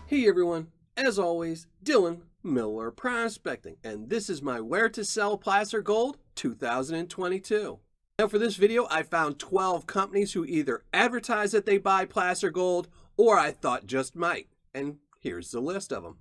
Hey everyone, as always, Dylan Miller Prospecting, and this is my Where to Sell Placer Gold 2022. Now for this video, I found 12 companies who either advertise that they buy placer gold or I thought just might, and here's the list of them.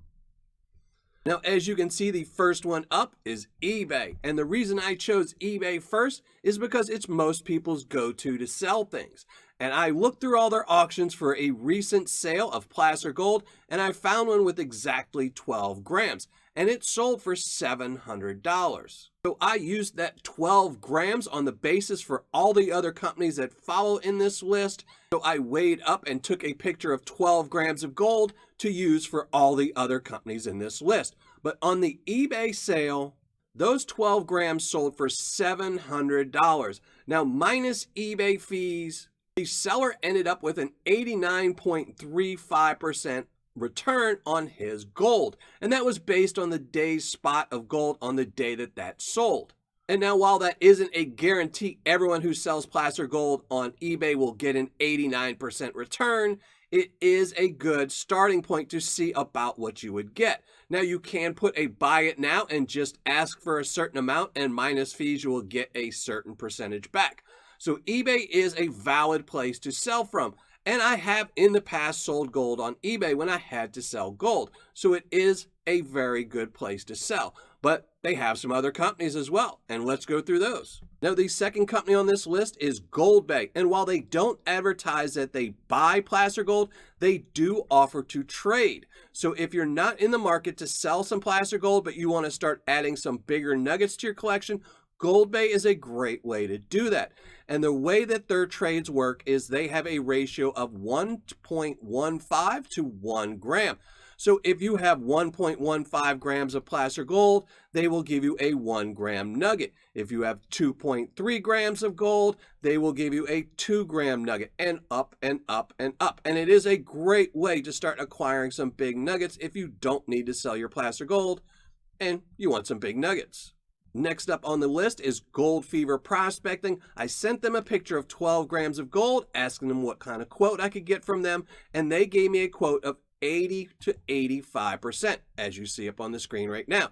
Now, as you can see, the first one up is eBay, and the reason I chose eBay first is because it's most people's go-to to sell things. And I looked through all their auctions for a recent sale of placer gold, and I found one with exactly 12 grams, and it sold for $700. So I used that 12 grams on the basis for all the other companies that follow in this list. So I weighed up and took a picture of 12 grams of gold to use for all the other companies in this list. But on the eBay sale, those 12 grams sold for $700. Now, minus eBay fees, the seller ended up with an 89.35% return on his gold. And that was based on the day's spot of gold on the day that sold. And now, while that isn't a guarantee everyone who sells placer gold on eBay will get an 89% return, it is a good starting point to see about what you would get. Now, you can put a buy it now and just ask for a certain amount, and minus fees, you will get a certain percentage back. So eBay is a valid place to sell from. And I have in the past sold gold on eBay when I had to sell gold. So it is a very good place to sell. But they have some other companies as well, and let's go through those. Now, the second company on this list is Goldbay, and while they don't advertise that they buy placer gold, they do offer to trade. So if you're not in the market to sell some placer gold, but you want to start adding some bigger nuggets to your collection, Goldbay is a great way to do that. And the way that their trades work is they have a ratio of 1.15 to 1 gram. So if you have 1.15 grams of placer gold, they will give you a 1 gram nugget. If you have 2.3 grams of gold, they will give you a 2 gram nugget, and up and up and up. And it is a great way to start acquiring some big nuggets if you don't need to sell your placer gold and you want some big nuggets. Next up on the list is Gold Fever Prospecting. I sent them a picture of 12 grams of gold, asking them what kind of quote I could get from them, and they gave me a quote of 80 to 85%, as you see up on the screen right now.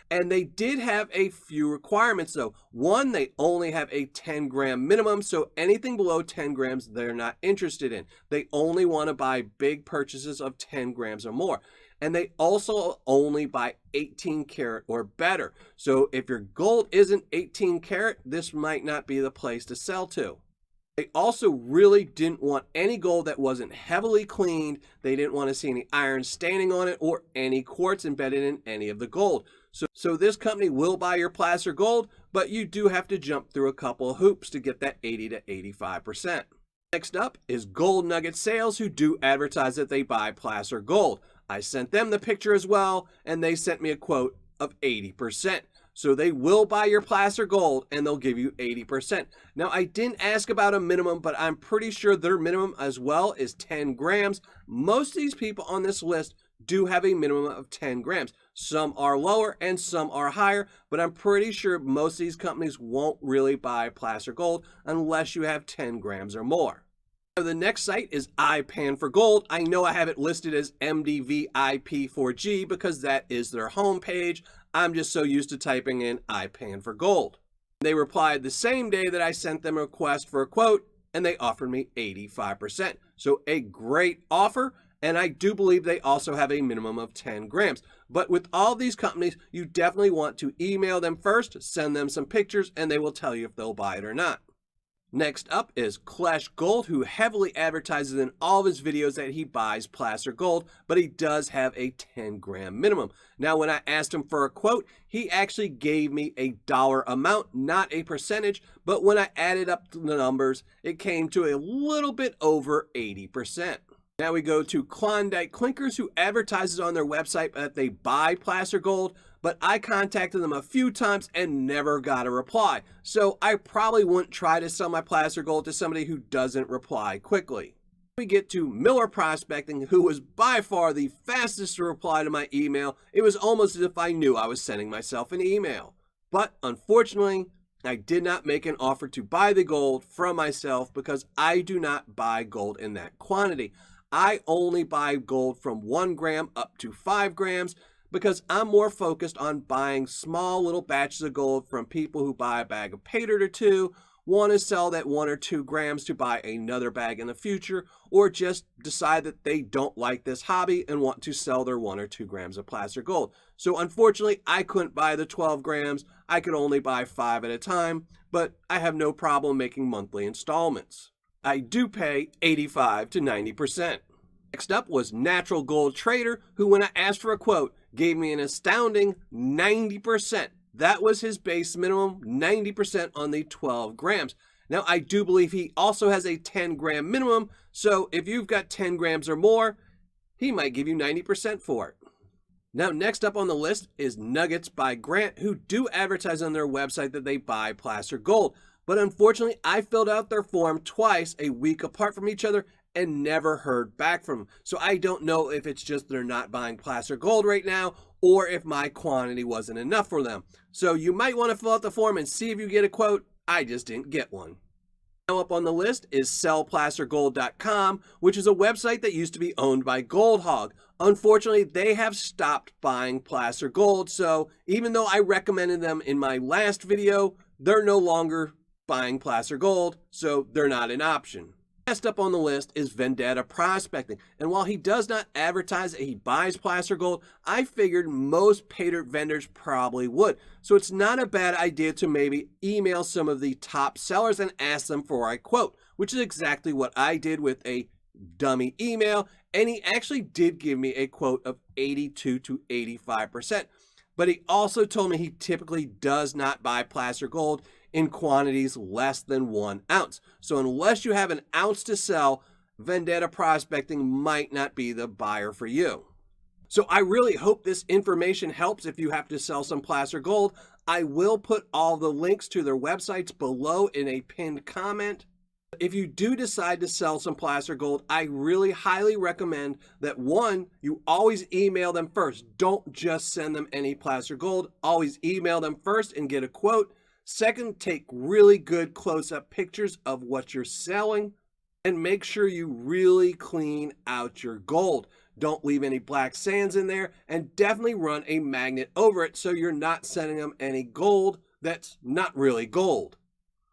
And they did have a few requirements though. One, they only have a 10 gram minimum, so anything below 10 grams they're not interested in. They only want to buy big purchases of 10 grams or more. And they also only buy 18 karat or better. So if your gold isn't 18 karat, this might not be the place to sell to. They also really didn't want any gold that wasn't heavily cleaned. They didn't want to see any iron staining on it or any quartz embedded in any of the gold. So this company will buy your placer gold, but you do have to jump through a couple of hoops to get that 80 to 85%. Next up is Gold Nugget Sales, who do advertise that they buy placer gold. I sent them the picture as well, and they sent me a quote of 80%. So they will buy your placer gold, and they'll give you 80%. Now, I didn't ask about a minimum, but I'm pretty sure their minimum as well is 10 grams. Most of these people on this list do have a minimum of 10 grams. Some are lower and some are higher, but I'm pretty sure most of these companies won't really buy placer gold unless you have 10 grams or more. The next site is iPan for Gold. I know I have it listed as MDVIP4G because that is their homepage. I'm just so used to typing in iPan for Gold. They replied the same day that I sent them a request for a quote, and they offered me 85%. So a great offer, and I do believe they also have a minimum of 10 grams. But with all these companies, you definitely want to email them first, send them some pictures, and they will tell you if they'll buy it or not. Next up is Clash Gold, who heavily advertises in all of his videos that he buys placer gold, but he does have a 10 gram minimum. Now, when I asked him for a quote, he actually gave me a dollar amount, not a percentage, but when I added up the numbers, it came to a little bit over 80%. Now we go to Klondike Clinkers, who advertises on their website that they buy placer gold, but I contacted them a few times and never got a reply. So I probably wouldn't try to sell my placer gold to somebody who doesn't reply quickly. We get to Miller Prospecting, who was by far the fastest to reply to my email. It was almost as if I knew I was sending myself an email. But unfortunately, I did not make an offer to buy the gold from myself because I do not buy gold in that quantity. I only buy gold from 1 gram up to 5 grams because I'm more focused on buying small little batches of gold from people who buy a bag of Paydirt or two, want to sell that 1 or 2 grams to buy another bag in the future, or just decide that they don't like this hobby and want to sell their 1 or 2 grams of placer gold. So unfortunately, I couldn't buy the 12 grams. I could only buy 5 at a time, but I have no problem making monthly installments. I do pay 85 to 90%. Next up was Natural Gold Trader, who, when I asked for a quote, gave me an astounding 90%. That was his base minimum, 90% on the 12 grams. Now, I do believe he also has a 10 gram minimum, so if you've got 10 grams or more, he might give you 90% for it. Now, next up on the list is Nuggets by Grant, who do advertise on their website that they buy placer gold. But unfortunately, I filled out their form twice, a week apart from each other, and never heard back from them. So I don't know if it's just they're not buying placer gold right now, or if my quantity wasn't enough for them. So you might want to fill out the form and see if you get a quote. I just didn't get one. Now up on the list is sellplacergold.com, which is a website that used to be owned by Gold Hog. Unfortunately, they have stopped buying placer gold, so even though I recommended them in my last video, they're no longer buying placer gold, so they're not an option. Next up on the list is Vendetta Prospecting, and while he does not advertise that he buys placer gold, I figured most Paydirt vendors probably would. So it's not a bad idea to maybe email some of the top sellers and ask them for a quote, which is exactly what I did with a dummy email, and he actually did give me a quote of 82 to 85%. But he also told me he typically does not buy placer gold in quantities less than 1 ounce. So unless you have an ounce to sell, Vendetta Prospecting might not be the buyer for you. So I really hope this information helps if you have to sell some placer gold. I will put all the links to their websites below in a pinned comment. If you do decide to sell some placer gold, I really highly recommend that, one, you always email them first. Don't just send them any placer gold. Always email them first and get a quote. Second, take really good close-up pictures of what you're selling and make sure you really clean out your gold. Don't leave any black sands in there, and definitely run a magnet over it so you're not sending them any gold that's not really gold.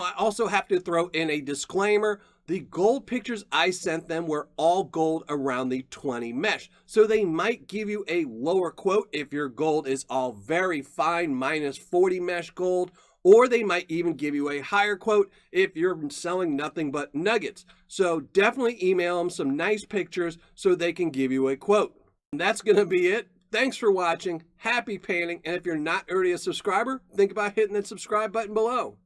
I also have to throw in a disclaimer. The gold pictures I sent them were all gold around the 20 mesh. So they might give you a lower quote if your gold is all very fine minus 40 mesh gold, or they might even give you a higher quote if you're selling nothing but nuggets. So definitely email them some nice pictures so they can give you a quote. And that's going to be it. Thanks for watching. Happy painting. And if you're not already a subscriber, think about hitting that subscribe button below.